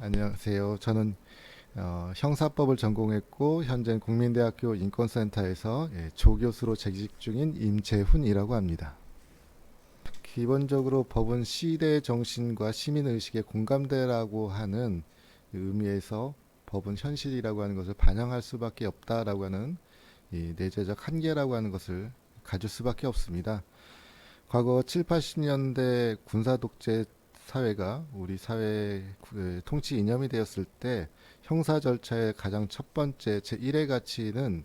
안녕하세요. 저는 형사법을 전공했고 현재 국민대학교 인권센터에서 조교수로 재직 중인 임재훈이라고 합니다. 기본적으로 법은 시대의 정신과 시민의식에 공감대라고 하는 의미에서 법은 현실이라고 하는 것을 반영할 수밖에 없다라고 하는 이 내재적 한계라고 하는 것을 가질 수밖에 없습니다. 과거 7, 80년대 군사 독재 사회가 우리 사회 통치 이념이 되었을 때 형사 절차의 가장 첫 번째 제1의 가치는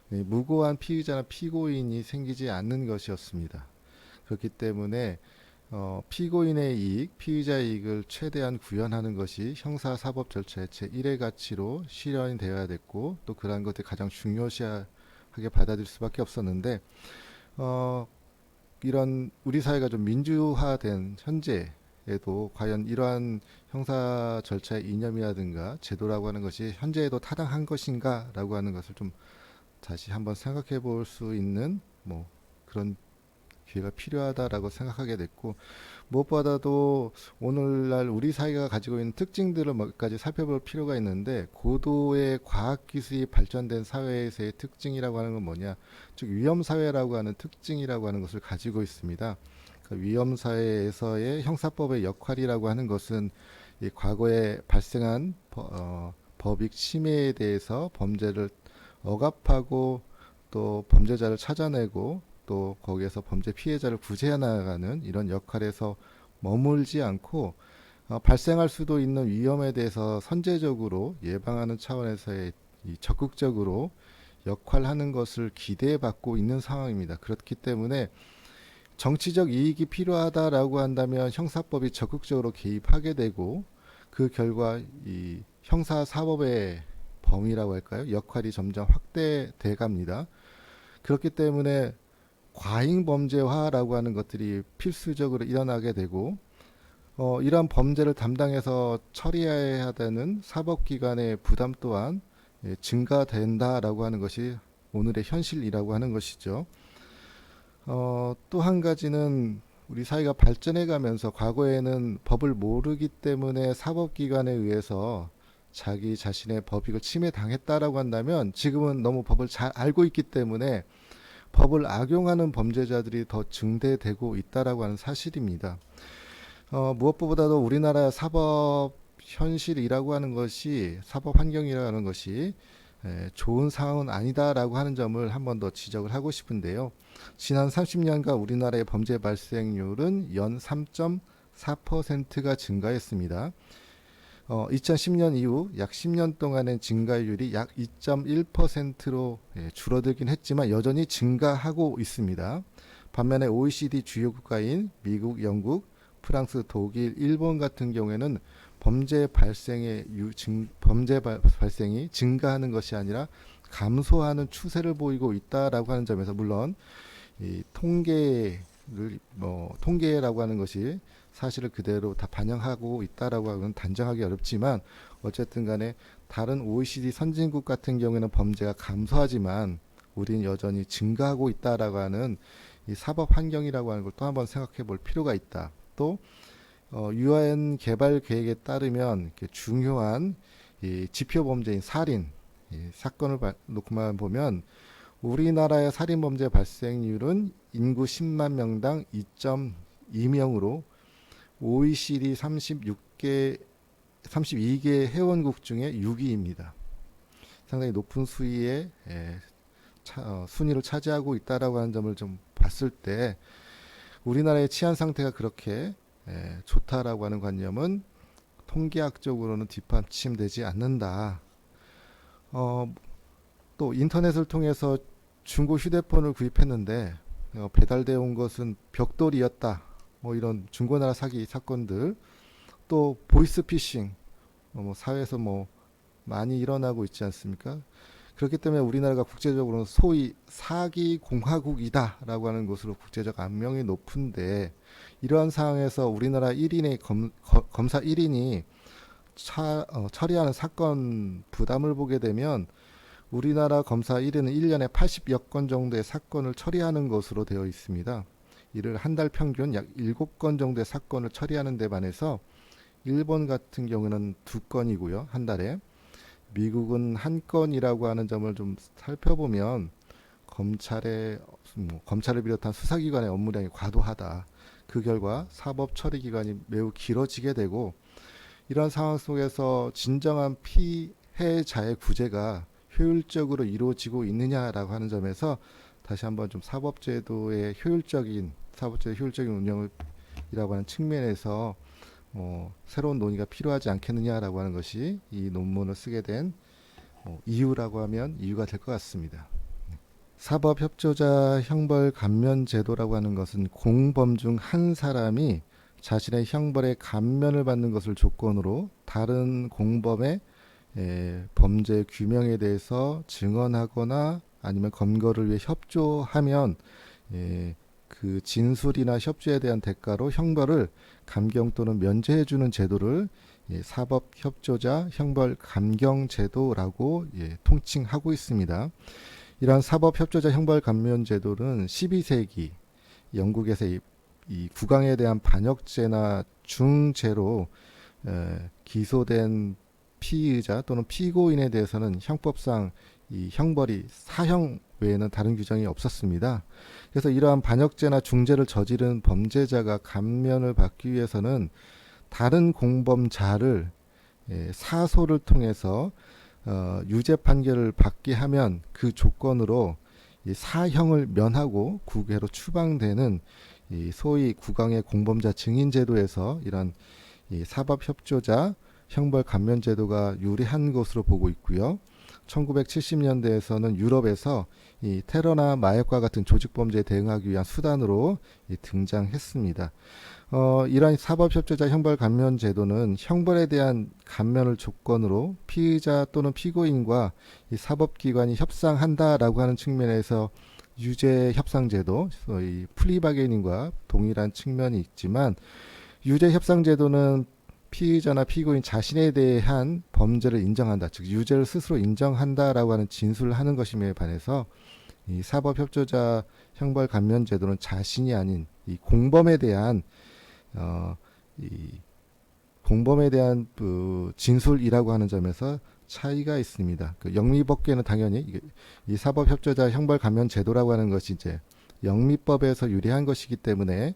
무고한 피의자나 피고인이 생기지 않는 것이었습니다. 그렇기 때문에 피고인의 이익, 피의자의 이익을 최대한 구현하는 것이 형사사법 절차의 제1의 가치로 실현이 되어야 됐고 또 그러한 것들이 가장 중요시하게 받아들일 수밖에 없었는데 어, 이런 우리 사회가 좀 민주화된 현재에도 과연 이러한 형사 절차의 이념이라든가 제도라고 하는 것이 현재에도 타당한 것인가라고 하는 것을 좀 다시 한번 생각해 볼 수 있는 그런 기회가 필요하다라고 생각하게 됐고 무엇보다도 오늘날 우리 사회가 가지고 있는 특징들을 몇 가지 살펴볼 필요가 있는데 고도의 과학기술이 발전된 사회에서의 특징이라고 하는 건 뭐냐 즉 위험사회라고 하는 특징이라고 하는 것을 가지고 있습니다. 그 위험사회에서의 형사법의 역할이라고 하는 것은 이 과거에 발생한 법익 침해에 대해서 범죄를 억압하고 또 범죄자를 찾아내고 또 거기에서 범죄 피해자를 구제해 나가는 이런 역할에서 머물지 않고 발생할 수도 있는 위험에 대해서 선제적으로 예방하는 차원에서의 적극적으로 역할하는 것을 기대해 받고 있는 상황입니다. 그렇기 때문에 정치적 이익이 필요하다라고 한다면 형사법이 적극적으로 개입하게 되고 그 결과 이 형사사법의 범위라고 할까요? 역할이 점점 확대돼 갑니다. 그렇기 때문에 과잉 범죄화라고 하는 것들이 필수적으로 일어나게 되고 이러한 범죄를 담당해서 처리해야 되는 사법기관의 부담 또한 증가된다라고 하는 것이 오늘의 현실이라고 하는 것이죠. 또 한 가지는 우리 사회가 발전해 가면서 과거에는 법을 모르기 때문에 사법기관에 의해서 자기 자신의 법익을 침해당했다라고 한다면 지금은 너무 법을 잘 알고 있기 때문에 법을 악용하는 범죄자들이 더 증대되고 있다라고 하는 사실입니다. 무엇보다도 우리나라 사법 현실이라고 하는 것이 사법 환경이라고 하는 것이 좋은 상황은 아니다라고 하는 점을 한 번 더 지적을 하고 싶은데요. 지난 30년간 우리나라의 범죄 발생률은 연 3.4%가 증가했습니다. 2010년 이후 약 10년 동안의 증가율이 약 2.1%로 줄어들긴 했지만 여전히 증가하고 있습니다. 반면에 OECD 주요 국가인 미국, 영국, 프랑스, 독일, 일본 같은 경우에는 발생이 증가하는 것이 아니라 감소하는 추세를 보이고 있다라고 하는 점에서 물론 이 통계라고 하는 것이 사실을 그대로 다 반영하고 있다라고 하고는 단정하기 어렵지만 어쨌든 간에 다른 OECD 선진국 같은 경우에는 범죄가 감소하지만 우리는 여전히 증가하고 있다라고 하는 이 사법 환경이라고 하는 걸 또 한번 생각해 볼 필요가 있다. 또 유엔 개발 계획에 따르면 중요한 이 지표 범죄인 살인 사건을 놓고만 보면 우리나라의 살인 범죄 발생률은 인구 10만 명당 2.2명으로 OECD 32개 회원국 중에 6위입니다. 상당히 높은 수위의 순위를 차지하고 있다라고 하는 점을 좀 봤을 때 우리나라의 치안 상태가 그렇게 좋다라고 하는 관념은 통계학적으로는 뒷받침되지 않는다. 또 인터넷을 통해서 중고 휴대폰을 구입했는데 배달되어 온 것은 벽돌이었다. 이런 중고나라 사기 사건들, 또 보이스피싱, 사회에서 많이 일어나고 있지 않습니까? 그렇기 때문에 우리나라가 국제적으로는 소위 사기 공화국이다라고 하는 것으로 국제적 악명이 높은데 이러한 상황에서 우리나라 1인의 검사 1인이 처리하는 사건 부담을 보게 되면 우리나라 검사 1인은 1년에 80여 건 정도의 사건을 처리하는 것으로 되어 있습니다. 이를 한 달 평균 약 7건 정도의 사건을 처리하는 데 반해서 일본 같은 경우는 2건이고요. 한 달에. 미국은 한 건이라고 하는 점을 좀 살펴보면 검찰을 비롯한 수사기관의 업무량이 과도하다. 그 결과 사법 처리 기간이 매우 길어지게 되고 이런 상황 속에서 진정한 피해자의 구제가 효율적으로 이루어지고 있느냐라고 하는 점에서 다시 한번 좀 사법제도의 효율적인 운영이라고 하는 측면에서 새로운 논의가 필요하지 않겠느냐라고 하는 것이 이 논문을 쓰게 된 이유라고 하면 이유가 될 것 같습니다. 사법협조자 형벌 감면 제도라고 하는 것은 공범 중 한 사람이 자신의 형벌의 감면을 받는 것을 조건으로 다른 공범의 범죄 규명에 대해서 증언하거나 아니면 검거를 위해 협조하면 그 진술이나 협조에 대한 대가로 형벌을 감경 또는 면제해주는 제도를 사법협조자 형벌 감경 제도라고 통칭하고 있습니다. 이러한 사법협조자 형벌 감면 제도는 12세기 영국에서 이 국왕에 대한 반역죄나 중죄로 기소된 피의자 또는 피고인에 대해서는 형법상 이 형벌이 사형 외에는 다른 규정이 없었습니다. 그래서 이러한 반역죄나 중죄를 저지른 범죄자가 감면을 받기 위해서는 다른 공범자를 사소를 통해서 유죄 판결을 받게 하면 그 조건으로 이 사형을 면하고 국외로 추방되는 이 소위 국왕의 공범자 증인 제도에서 이런 이 사법협조자 형벌 감면 제도가 유리한 것으로 보고 있고요. 1970년대에서는 유럽에서 이 테러나 마약과 같은 조직 범죄에 대응하기 위한 수단으로 등장했습니다. 이러한 사법협조자 형벌 감면 제도는 형벌에 대한 감면을 조건으로 피의자 또는 피고인과 이 사법기관이 협상한다라고 하는 측면에서 유죄 협상 제도, 소위 플리바게닝과 동일한 측면이 있지만 유죄 협상 제도는 피의자나 피고인 자신에 대한 범죄를 인정한다, 즉 유죄를 스스로 인정한다라고 하는 진술을 하는 것임에 반해서 이 사법협조자 형벌 감면 제도는 자신이 아닌 이 공범에 대한 그 진술이라고 하는 점에서 차이가 있습니다. 그 영미법계는 당연히 이 사법협조자 형벌 감면 제도라고 하는 것이 이제 영미법에서 유리한 것이기 때문에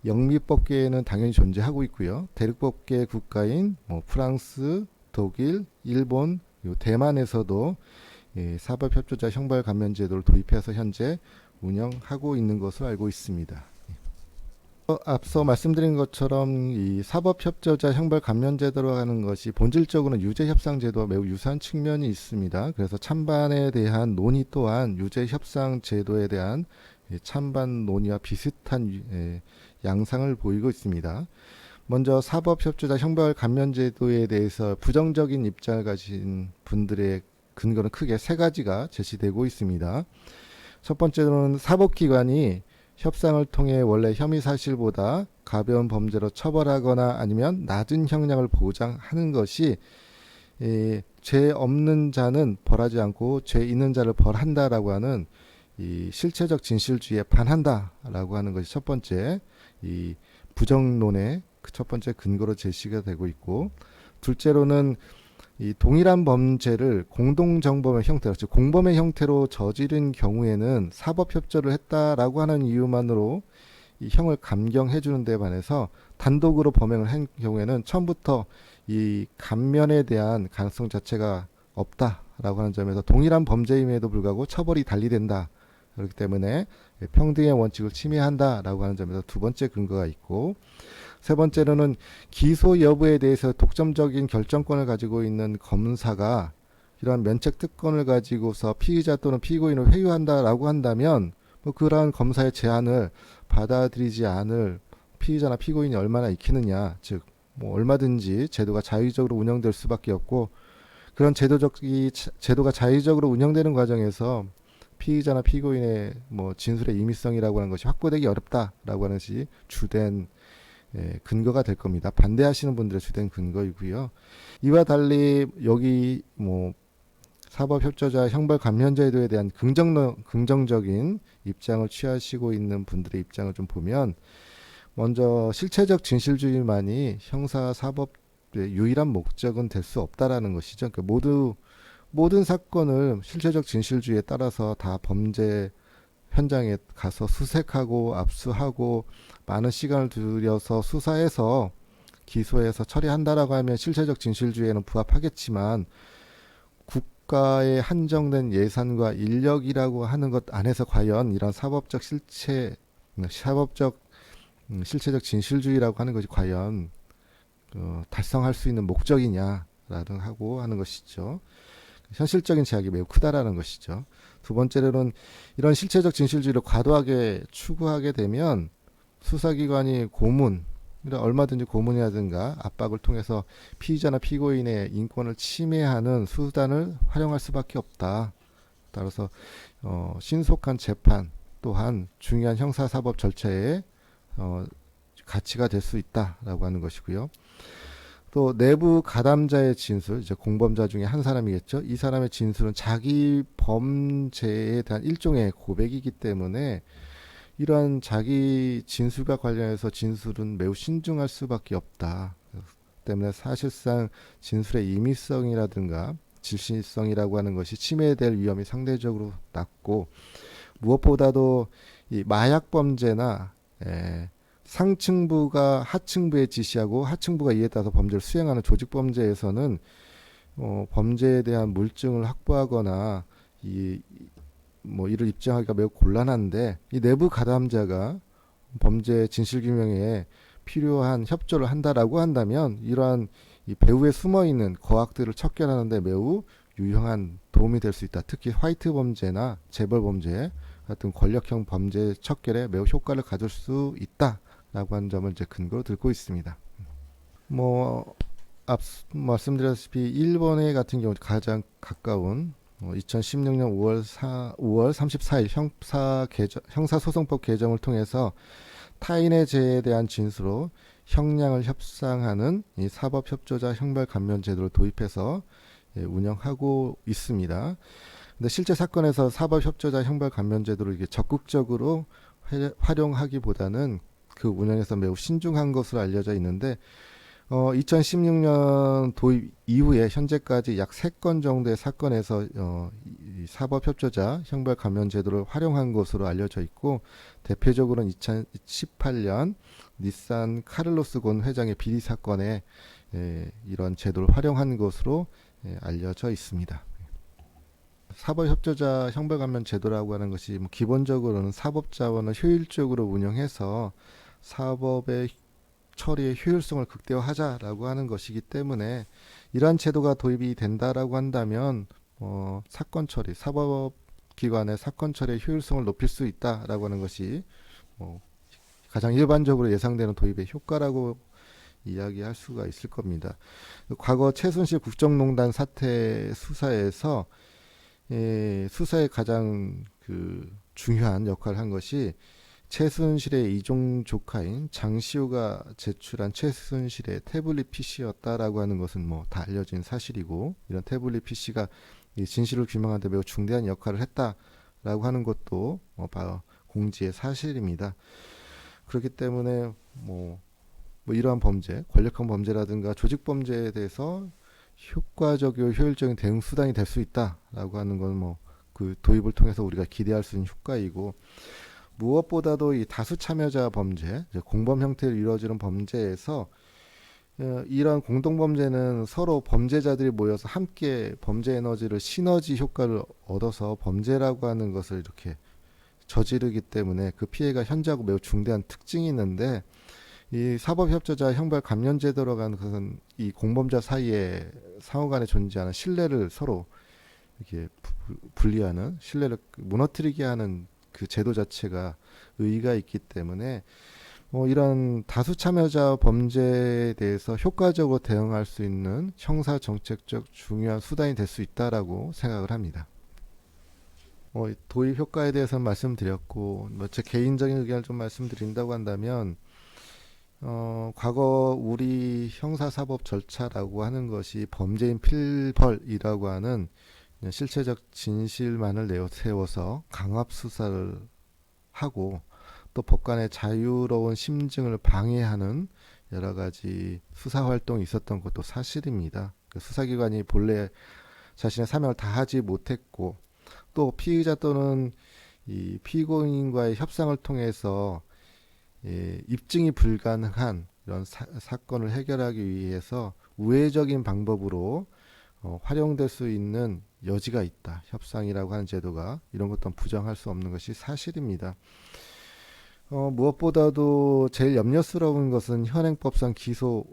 영미법계에는 당연히 존재하고 있고요. 대륙법계 국가인 프랑스, 독일, 일본, 대만에서도 사법협조자 형벌 감면 제도를 도입해서 현재 운영하고 있는 것으로 알고 있습니다. 앞서 말씀드린 것처럼 이 사법협조자 형벌 감면 제도라고 하는 것이 본질적으로는 유죄협상 제도와 매우 유사한 측면이 있습니다. 그래서 찬반에 대한 논의 또한 유죄협상 제도에 대한 찬반 논의와 비슷한 양상을 보이고 있습니다. 먼저 사법협조자 형벌 감면 제도에 대해서 부정적인 입장을 가진 분들의 근거는 크게 3가지가 제시되고 있습니다. 첫 번째로는 사법기관이 협상을 통해 원래 혐의 사실보다 가벼운 범죄로 처벌하거나 아니면 낮은 형량을 보장하는 것이 죄 없는 자는 벌하지 않고 죄 있는 자를 벌한다라고 하는 이 실체적 진실주의에 반한다라고 하는 것이 첫 번째 이 부정론의 그 첫 번째 근거로 제시가 되고 있고, 둘째로는 이 동일한 범죄를 공동정범의 형태로, 즉 공범의 형태로 저지른 경우에는 사법협조를 했다라고 하는 이유만으로 이 형을 감경해 주는 데 반해서 단독으로 범행을 한 경우에는 처음부터 이 감면에 대한 가능성 자체가 없다라고 하는 점에서 동일한 범죄임에도 불구하고 처벌이 달리된다. 그렇기 때문에 평등의 원칙을 침해한다라고 하는 점에서 두 번째 근거가 있고, 세 번째로는 기소 여부에 대해서 독점적인 결정권을 가지고 있는 검사가 이러한 면책 특권을 가지고서 피의자 또는 피고인을 회유한다라고 한다면 그러한 검사의 제안을 받아들이지 않을 피의자나 피고인이 얼마나 있겠느냐, 즉 얼마든지 제도가 자의적으로 운영될 수밖에 없고, 그런 제도가 자의적으로 운영되는 과정에서 피의자나 피고인의 진술의 임의성이라고 하는 것이 확보되기 어렵다라고 하는 것이 주된 근거가 될 겁니다. 반대하시는 분들의 주된 근거이고요. 이와 달리 여기 사법협조자 형벌 감면 제도에 대한 긍정적인 입장을 취하시고 있는 분들의 입장을 좀 보면 먼저 실체적 진실주의만이 형사사법의 유일한 목적은 될 수 없다라는 것이죠. 그러니까 모든 사건을 실체적 진실주의에 따라서 다 범죄 현장에 가서 수색하고 압수하고 많은 시간을 들여서 수사해서 기소해서 처리한다라고 하면 실체적 진실주의에는 부합하겠지만, 국가의 한정된 예산과 인력이라고 하는 것 안에서 과연 이런 사법적 실체적 진실주의라고 하는 것이 과연 달성할 수 있는 목적이냐라는 하고 하는 것이죠. 현실적인 제약이 매우 크다라는 것이죠. 두 번째로는 이런 실체적 진실주의를 과도하게 추구하게 되면 수사기관이 얼마든지 고문이라든가 압박을 통해서 피의자나 피고인의 인권을 침해하는 수단을 활용할 수밖에 없다. 따라서 신속한 재판 또한 중요한 형사사법 절차의 가치가 될 수 있다라고 하는 것이고요. 또 내부 가담자의 진술, 이제 공범자 중에 한 사람이겠죠. 이 사람의 진술은 자기 범죄에 대한 일종의 고백이기 때문에 이러한 자기 진술과 관련해서 진술은 매우 신중할 수밖에 없다. 때문에 사실상 진술의 임의성이라든가 질신성이라고 하는 것이 침해될 위험이 상대적으로 낮고, 무엇보다도 이 마약 범죄나 상층부가 하층부에 지시하고 하층부가 이에 따라서 범죄를 수행하는 조직 범죄에서는 범죄에 대한 물증을 확보하거나 이를 입증하기가 매우 곤란한데, 이 내부 가담자가 범죄 진실 규명에 필요한 협조를 한다라고 한다면 이러한 이 배후에 숨어 있는 거악들을 척결하는 데 매우 유용한 도움이 될 수 있다. 특히 화이트 범죄나 재벌 범죄 같은 권력형 범죄 척결에 매우 효과를 가질 수 있다라고 하는 점을 이제 근거로 들고 있습니다. 앞 말씀드렸다시피 일본의 같은 경우 가장 가까운 2016년 5월 34일 형사소송법 개정을 통해서 타인의 죄에 대한 진술로 형량을 협상하는 이 사법협조자 형벌감면 제도를 도입해서 운영하고 있습니다. 근데 실제 사건에서 사법협조자 형벌감면 제도를 이게 적극적으로 활용하기보다는 그 운영에서 매우 신중한 것으로 알려져 있는데, 2016년 도입 이후에 현재까지 약 3건 정도의 사건에서 이 사법협조자 형벌감면 제도를 활용한 것으로 알려져 있고, 대표적으로는 2018년 닛산 카를로스 곤 회장의 비리 사건에 이런 제도를 활용한 것으로 알려져 있습니다. 사법협조자 형벌감면 제도라고 하는 것이 기본적으로는 사법자원을 효율적으로 운영해서 사법의 처리의 효율성을 극대화하자라고 하는 것이기 때문에, 이러한 제도가 도입이 된다라고 한다면 사건 처리, 사법기관의 사건 처리의 효율성을 높일 수 있다라고 하는 것이 가장 일반적으로 예상되는 도입의 효과라고 이야기할 수가 있을 겁니다. 과거 최순실 국정농단 사태 수사에서 수사에 가장 중요한 역할을 한 것이 최순실의 이종 조카인 장시호가 제출한 최순실의 태블릿 PC였다라고 하는 것은 다 알려진 사실이고, 이런 태블릿 PC가 이 진실을 규명하는 데 매우 중대한 역할을 했다라고 하는 것도 바로 공지의 사실입니다. 그렇기 때문에 이러한 범죄, 권력형 범죄라든가 조직 범죄에 대해서 효과적이고 효율적인 대응 수단이 될 수 있다라고 하는 건 그 도입을 통해서 우리가 기대할 수 있는 효과이고, 무엇보다도 이 다수 참여자 범죄, 공범 형태로 이루어지는 범죄에서 이런 공동범죄는 서로 범죄자들이 모여서 함께 범죄 에너지를 시너지 효과를 얻어서 범죄라고 하는 것을 이렇게 저지르기 때문에 그 피해가 현저하고 매우 중대한 특징이 있는데, 이 사법협조자 형벌감면제도로 가는 것은 이 공범자 사이에 상호간에 존재하는 신뢰를 서로 이렇게 분리하는, 신뢰를 무너뜨리게 하는 그 제도 자체가 의의가 있기 때문에 이런 다수 참여자 범죄에 대해서 효과적으로 대응할 수 있는 형사 정책적 중요한 수단이 될 수 있다라고 생각을 합니다. 도입 효과에 대해서는 말씀드렸고, 제 개인적인 의견을 좀 말씀드린다고 한다면, 과거 우리 형사사법 절차라고 하는 것이 범죄인 필벌이라고 하는 실체적 진실만을 내세워서 강압 수사를 하고, 또 법관의 자유로운 심증을 방해하는 여러 가지 수사 활동이 있었던 것도 사실입니다. 그 수사기관이 본래 자신의 사명을 다하지 못했고, 또 피의자 또는 이 피고인과의 협상을 통해서 입증이 불가능한 이런 사건을 해결하기 위해서 우회적인 방법으로 활용될 수 있는 여지가 있다. 협상이라고 하는 제도가 이런 것도 부정할 수 없는 것이 사실입니다. 무엇보다도 제일 염려스러운 것은 현행법상 기소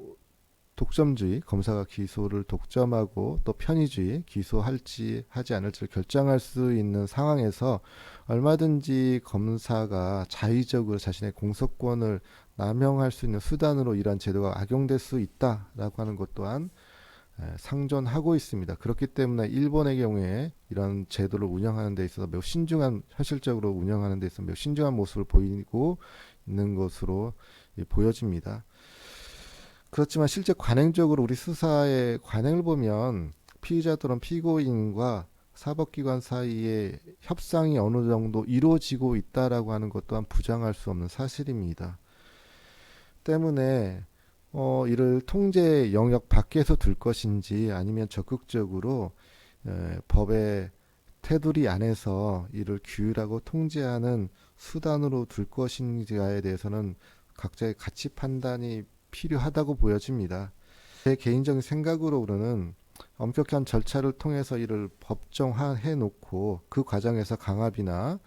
독점주의, 검사가 기소를 독점하고 또 편의주의, 기소할지 하지 않을지를 결정할 수 있는 상황에서 얼마든지 검사가 자의적으로 자신의 공소권을 남용할 수 있는 수단으로 이러한 제도가 악용될 수 있다라고 하는 것 또한 상존하고 있습니다. 그렇기 때문에 일본의 경우에 이런 제도를 운영하는 데 있어서 매우 신중한, 현실적으로 운영하는 데 있어서 매우 신중한 모습을 보이고 있는 것으로 보여집니다. 그렇지만 실제 관행적으로 우리 수사의 관행을 보면 피의자 또는 피고인과 사법기관 사이에 협상이 어느 정도 이루어지고 있다라고 하는 것 또한 부정할 수 없는 사실입니다. 때문에 이를 통제 영역 밖에서 둘 것인지 아니면 적극적으로 법의 테두리 안에서 이를 규율하고 통제하는 수단으로 둘 것인지에 대해서는 각자의 가치 판단이 필요하다고 보여집니다. 제 개인적인 생각으로는 엄격한 절차를 통해서 이를 법정화해 놓고 그 과정에서 강압이나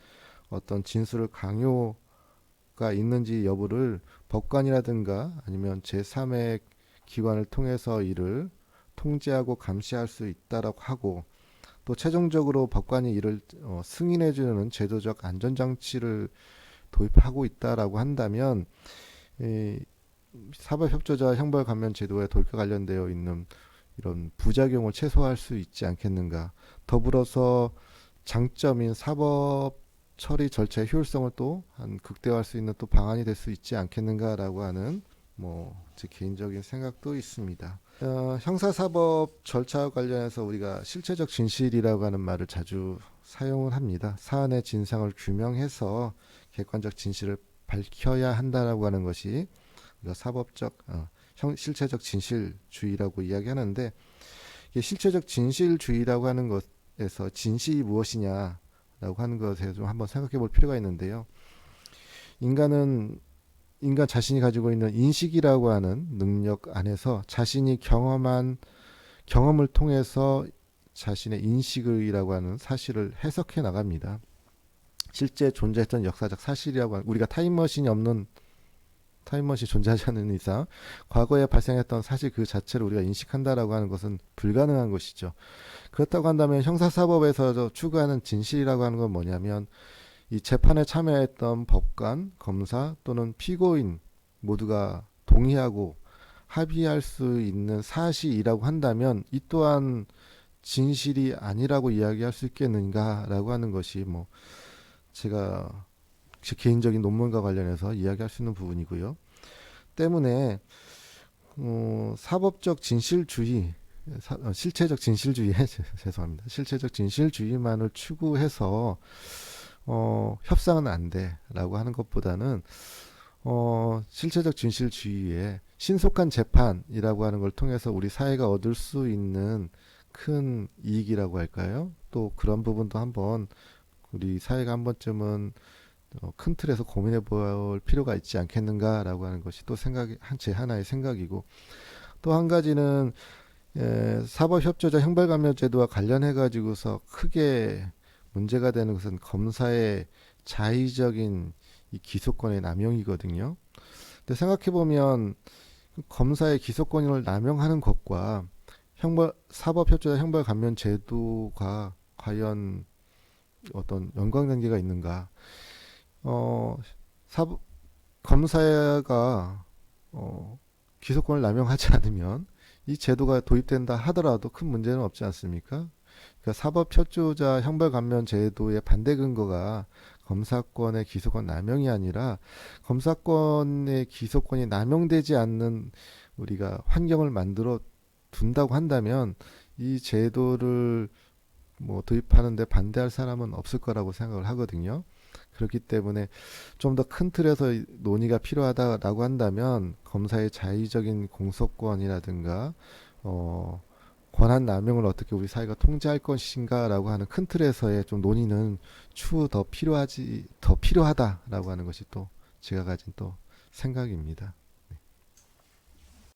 어떤 진술을 강요가 있는지 여부를 법관이라든가 아니면 제3의 기관을 통해서 이를 통제하고 감시할 수 있다라고 하고, 또 최종적으로 법관이 이를 승인해주는 제도적 안전장치를 도입하고 있다라고 한다면 사법협조자 형벌감면 제도에 도입과 관련되어 있는 이런 부작용을 최소화할 수 있지 않겠는가. 더불어서 장점인 사법 처리 절차의 효율성을 또 한 극대화할 수 있는 또 방안이 될 수 있지 않겠는가라고 하는 제 개인적인 생각도 있습니다. 형사사법 절차와 관련해서 우리가 실체적 진실이라고 하는 말을 자주 사용을 합니다. 사안의 진상을 규명해서 객관적 진실을 밝혀야 한다라고 하는 것이 사법적 실체적 진실주의라고 이야기하는데, 이게 실체적 진실주의라고 하는 것에서 진실이 무엇이냐라고 하는 것에 좀 한번 생각해 볼 필요가 있는데요. 인간 자신이 가지고 있는 인식이라고 하는 능력 안에서 자신이 경험을 통해서 자신의 인식이라고 하는 사실을 해석해 나갑니다. 실제 존재했던 역사적 사실이라고 하는, 우리가 타임머신이 존재하지 않는 이상 과거에 발생했던 사실 그 자체를 우리가 인식한다라고 하는 것은 불가능한 것이죠. 그렇다고 한다면 형사사법에서 추구하는 진실이라고 하는 건 뭐냐면, 이 재판에 참여했던 법관, 검사 또는 피고인 모두가 동의하고 합의할 수 있는 사실이라고 한다면 이 또한 진실이 아니라고 이야기할 수 있겠는가라고 하는 것이 제가 제 개인적인 논문과 관련해서 이야기할 수 있는 부분이고요. 때문에 사법적 진실주의, 실체적 진실주의 죄송합니다. 실체적 진실주의만을 추구해서 협상은 안 돼라고 하는 것보다는 실체적 진실주의에 신속한 재판이라고 하는 걸 통해서 우리 사회가 얻을 수 있는 큰 이익이라고 할까요? 또 그런 부분도 한번 우리 사회가 한 번쯤은 큰 틀에서 고민해 볼 필요가 있지 않겠는가라고 하는 것이 또 제 하나의 생각이고, 또 한 가지는 사법협조자 형벌감면제도와 관련해 가지고서 크게 문제가 되는 것은 검사의 자의적인 이 기소권의 남용이거든요. 근데 생각해 보면 검사의 기소권을 남용하는 것과 사법협조자 형벌감면제도가 과연 어떤 연관관계가 있는가? 검사가 기소권을 남용하지 않으면 이 제도가 도입된다 하더라도 큰 문제는 없지 않습니까? 그러니까 사법협조자 형벌감면제도의 반대 근거가 검사권의 기소권 남용이 아니라 검사권의 기소권이 남용되지 않는 우리가 환경을 만들어 둔다고 한다면 이 제도를 도입하는데 반대할 사람은 없을 거라고 생각을 하거든요. 그렇기 때문에 좀 더 큰 틀에서 논의가 필요하다라고 한다면 검사의 자의적인 공소권이라든가 어, 권한 남용을 어떻게 우리 사회가 통제할 것인가라고 하는 큰 틀에서의 좀 논의는 추후 더 필요하다라고 하는 것이 또 제가 가진 또 생각입니다.